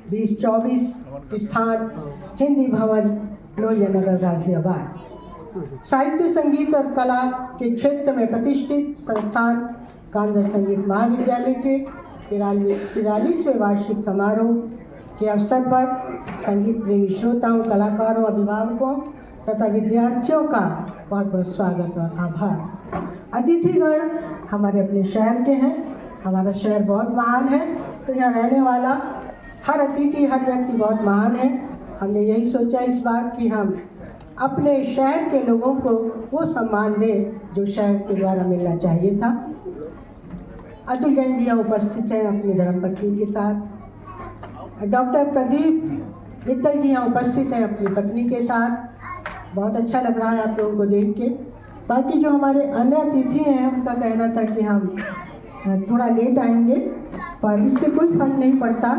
2024 स्थान हिंदी भवन लोहिया नगर गाजियाबाद। साहित्य संगीत और कला के क्षेत्र में प्रतिष्ठित संस्थान गांधर संगीत महाविद्यालय के 43वें वार्षिक समारोह के अवसर पर संगीत प्रेमी श्रोताओं, कलाकारों, अभिभावकों तथा विद्यार्थियों का बहुत बहुत स्वागत और आभार। अतिथिगण हमारे अपने शहर के हैं। हमारा शहर बहुत महान है, तो यहाँ रहने वाला हर अतिथि, हर व्यक्ति बहुत महान है। हमने यही सोचा इस बार कि हम अपने शहर के लोगों को वो सम्मान दें जो शहर के द्वारा मिलना चाहिए था। अतुल जैन जी यहाँ उपस्थित हैं अपनी धर्मपत्नी के साथ। डॉक्टर प्रदीप मित्तल जी यहाँ उपस्थित हैं अपनी पत्नी के साथ। बहुत अच्छा लग रहा है आप लोगों को देख के। बाकी जो हमारे अन्य अतिथि हैं उनका कहना था कि हम थोड़ा लेट आएंगे, पर इससे कोई फर्क नहीं पड़ता।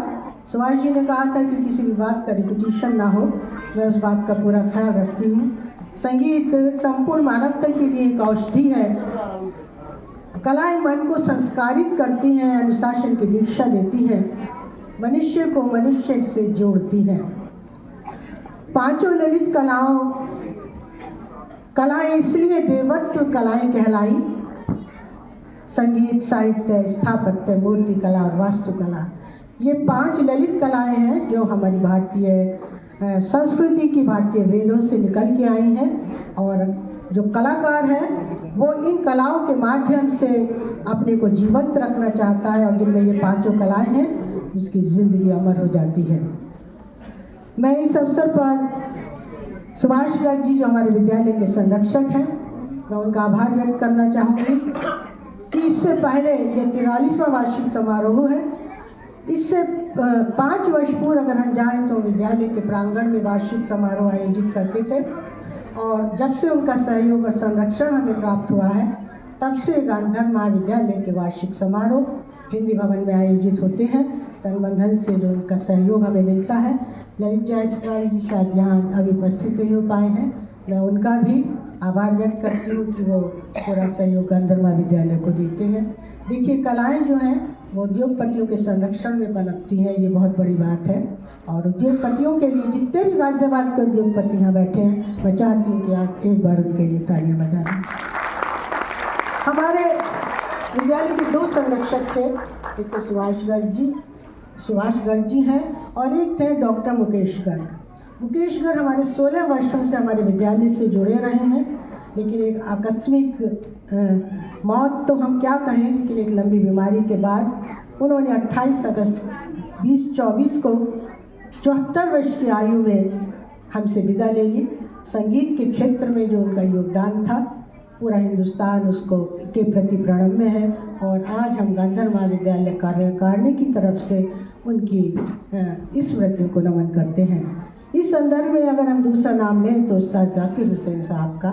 सुभाष जी ने कहा था कि किसी भी बात का रिपीटिशन ना हो, मैं उस बात का पूरा ख्याल रखती हूँ। संगीत संपूर्ण मानवता के लिए एक औषधि है। कलाएं मन को संस्कारित करती हैं, अनुशासन की दीक्षा देती हैं, मनुष्य को मनुष्य से जोड़ती हैं। पांचों ललित कलाएं इसलिए देवत्व कलाएं कहलाई: संगीत, साहित्य, स्थापत्य, मूर्ति कला और वास्तुकला। ये 5 ललित कलाएं हैं जो हमारी भारतीय संस्कृति की, भारतीय वेदों से निकल के आई हैं। और जो कलाकार है वो इन कलाओं के माध्यम से अपने को जीवंत रखना चाहता है, और जिनमें ये 5 कलाएं हैं उसकी ज़िंदगी अमर हो जाती है। मैं इस अवसर पर सुभाष गर्ग जी जो हमारे विद्यालय के संरक्षक हैं, मैं उनका आभार व्यक्त करना चाहूँगी कि इससे पहले ये 43वां वार्षिक समारोह है। इससे 5 वर्ष पूर्व अगर हम जाएं तो विद्यालय के प्रांगण में वार्षिक समारोह आयोजित करते थे, और जब से उनका सहयोग और संरक्षण हमें प्राप्त हुआ है तब से गांधर महाविद्यालय के वार्षिक समारोह हिंदी भवन में आयोजित होते हैं। तन मन धन से जो उनका सहयोग हमें मिलता है। ललित जायसवाल जी शायद यहाँ अभी उपस्थित नहीं हो पाए हैं, मैं उनका भी आभार व्यक्त करती हूँ कि वो पूरा सहयोग गांधर महाविद्यालय को देते हैं। देखिए, कलाएं जो हैं वो उद्योगपतियों के संरक्षण में पनपती हैं, ये बहुत बड़ी बात है। और उद्योगपतियों के लिए, जितने भी गाजियाबाद के उद्योगपति यहाँ बैठे हैं, मैं चाहती हूँ कि आप एक बार उनके लिए तालियां बजाएं। हमारे विद्यालय के 2 संरक्षक थे, एक तो सुभाष गर्ग जी हैं और एक थे डॉक्टर मुकेश गर्ग। मुकेश गर्ग हमारे 16 वर्षों से हमारे विद्यालय से जुड़े रहे हैं, लेकिन एक आकस्मिक मौत तो हम क्या कहें, लेकिन एक लंबी बीमारी के बाद उन्होंने 28 अगस्त 2024 को 74 वर्ष की आयु में हमसे विदा ले ली। संगीत के क्षेत्र में जो उनका योगदान था, पूरा हिंदुस्तान उसको के प्रति प्रणम्य है। और आज हम गांधर महाविद्यालय कार्यकारिणी की तरफ से उनकी स्मृतियों को नमन करते हैं। इस संदर्भ में अगर हम दूसरा नाम लें तो उस्ताद जाकिर हुसैन साहब का।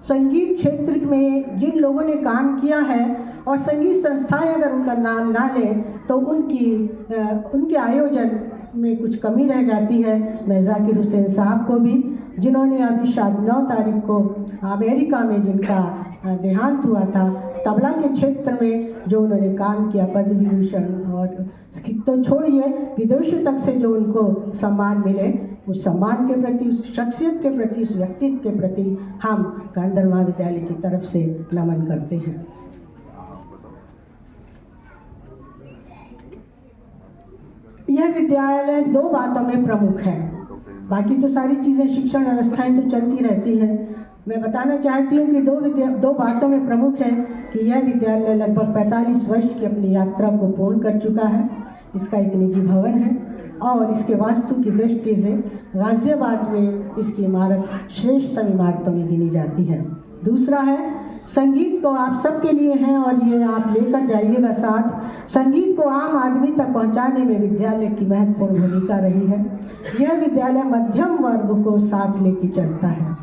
संगीत क्षेत्र में जिन लोगों ने काम किया है, और संगीत संस्थाएं अगर उनका नाम ना लें तो उनके आयोजन में कुछ कमी रह जाती है। मैं जाकिर हुसैन साहब को भी, जिन्होंने अभी शायद 9 तारीख को अमेरिका में जिनका देहांत हुआ था, तबला के क्षेत्र में जो उन्होंने काम किया, पद्म विभूषण और तो छोड़िए विदेशों तक से जो उनको सम्मान मिले, उस सम्मान के प्रति, उस शख्सियत के प्रति, उस व्यक्तित्व के प्रति हम गांधर महाविद्यालय की तरफ से नमन करते हैं। यह विद्यालय 2 बातों में प्रमुख है, बाकी तो सारी चीज़ें, शिक्षण व्यवस्थाएं तो चलती रहती हैं। मैं बताना चाहती हूँ कि 2 बातों में प्रमुख है कि यह विद्यालय लगभग 45 वर्ष की अपनी यात्रा को पूर्ण कर चुका है। इसका एक निजी भवन है और इसके वास्तु की दृष्टि से गाजियाबाद में इसकी इमारत श्रेष्ठतम इमारतों में गिनी जाती है। दूसरा है, संगीत तो आप सबके लिए है और ये आप लेकर जाइएगा साथ। संगीत को आम आदमी तक पहुंचाने में विद्यालय की महत्वपूर्ण भूमिका रही है। यह विद्यालय मध्यम वर्ग को साथ लेकर चलता है,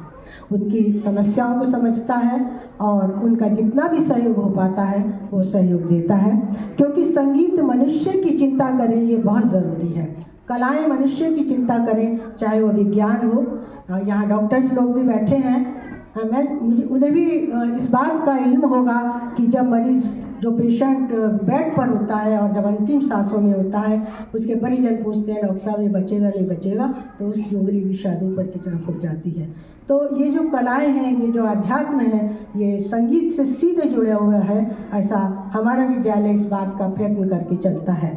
उनकी समस्याओं को समझता है और उनका जितना भी सहयोग हो पाता है वो सहयोग देता है, क्योंकि संगीत मनुष्य की चिंता करे ये बहुत ज़रूरी है। कलाएं मनुष्य की चिंता करें, चाहे वो विज्ञान हो। यहाँ डॉक्टर्स लोग भी बैठे हैं, उन्हें भी इस बात का इल्म होगा कि जब मरीज़ जो पेशेंट बेड पर होता है और जब अंतिम सांसों में होता है, उसके परिजन पूछते हैं डॉक्टर साहब ये बचेगा नहीं बचेगा, तो उसकी उंगली भी शायद ऊपर की तरफ उठ जाती है। तो ये जो कलाएं हैं, ये जो अध्यात्म है, ये संगीत से सीधे जुड़ा हुआ है, ऐसा हमारा विद्यालय इस बात का प्रयत्न करके चलता है।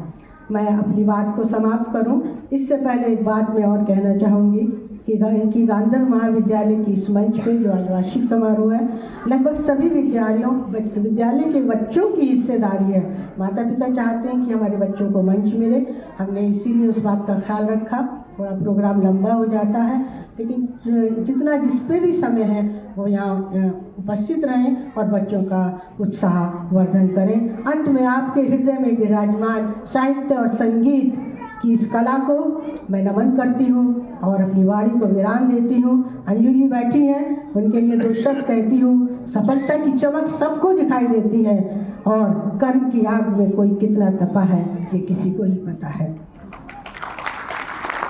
मैं अपनी बात को समाप्त करूं, इससे पहले एक बात मैं और कहना चाहूँगी कि गांधर महाविद्यालय की इस मंच पे जो आज वार्षिक समारोह है, लगभग सभी विद्यालय के बच्चों की हिस्सेदारी है। माता पिता चाहते हैं कि हमारे बच्चों को मंच मिले, हमने इसीलिए उस बात का ख्याल रखा। थोड़ा प्रोग्राम लंबा हो जाता है, लेकिन जितना जिस पे भी समय है वो यहाँ उपस्थित रहें और बच्चों का उत्साह वर्धन करें। अंत में आपके हृदय में विराजमान साहित्य और संगीत की इस कला को मैं नमन करती हूँ और अपनी वाणी को विराम देती हूँ। अंजू जी बैठी हैं, उनके लिए 2 शब्द कहती हूँ। सफलता की चमक सबको दिखाई देती है और कर्म की आग में कोई कितना तपा है ये किसी को ही पता है।